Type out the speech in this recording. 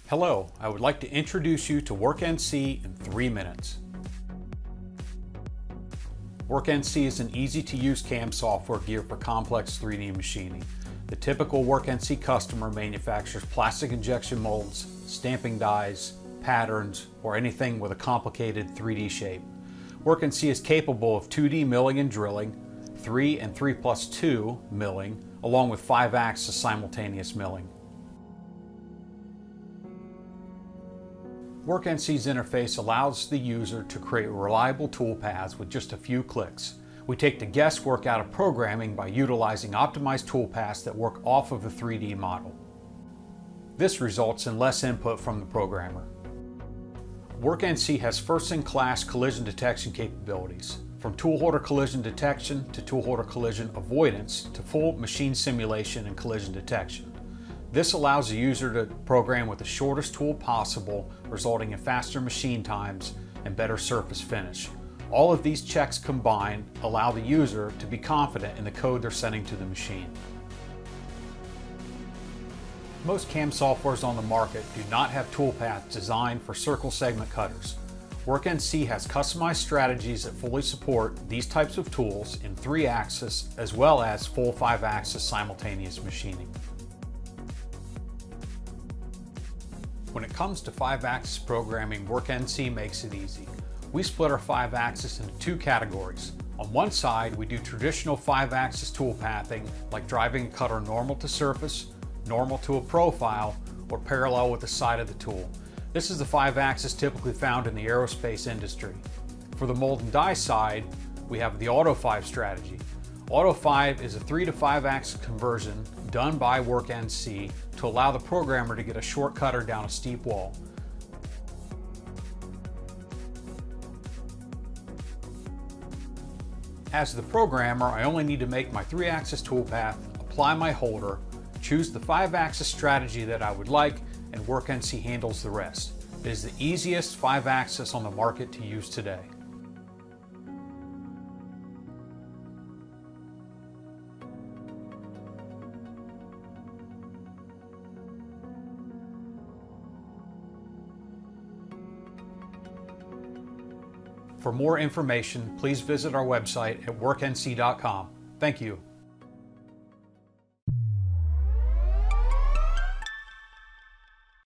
Hello, I would like to introduce you to WORKNC in 3 minutes. WORKNC is an easy-to-use CAM software geared for complex 3D machining. The typical WORKNC customer manufactures plastic injection molds, stamping dies, patterns, or anything with a complicated 3D shape. WORKNC is capable of 2D milling and drilling, 3 and 3+2 milling, along with 5-axis simultaneous milling. WORKNC's interface allows the user to create reliable toolpaths with just a few clicks. We take the guesswork out of programming by utilizing optimized toolpaths that work off of the 3D model. This results in less input from the programmer. WORKNC has first-in-class collision detection capabilities, from tool holder collision detection to tool holder collision avoidance to full machine simulation and collision detection. This allows the user to program with the shortest tool possible, resulting in faster machine times and better surface finish. All of these checks combined allow the user to be confident in the code they're sending to the machine. Most CAM softwares on the market do not have toolpaths designed for circle segment cutters. WORKNC has customized strategies that fully support these types of tools in 3-axis as well as full 5-axis simultaneous machining. When it comes to 5-axis programming, WORKNC makes it easy. We split our 5-axis into 2 categories. On one side, we do traditional 5-axis toolpathing, like driving a cutter normal to surface, normal to a profile, or parallel with the side of the tool. This is the 5-axis typically found in the aerospace industry. For the mold and die side, we have the Auto 5 strategy. Auto 5 is a 3 to 5-axis conversion done by WORKNC to allow the programmer to get a short cutter down a steep wall. As the programmer, I only need to make my 3-axis toolpath, apply my holder, choose the 5-axis strategy that I would like, and WORKNC handles the rest. It is the easiest 5-axis on the market to use today. For more information, please visit our website at worknc.com. Thank you.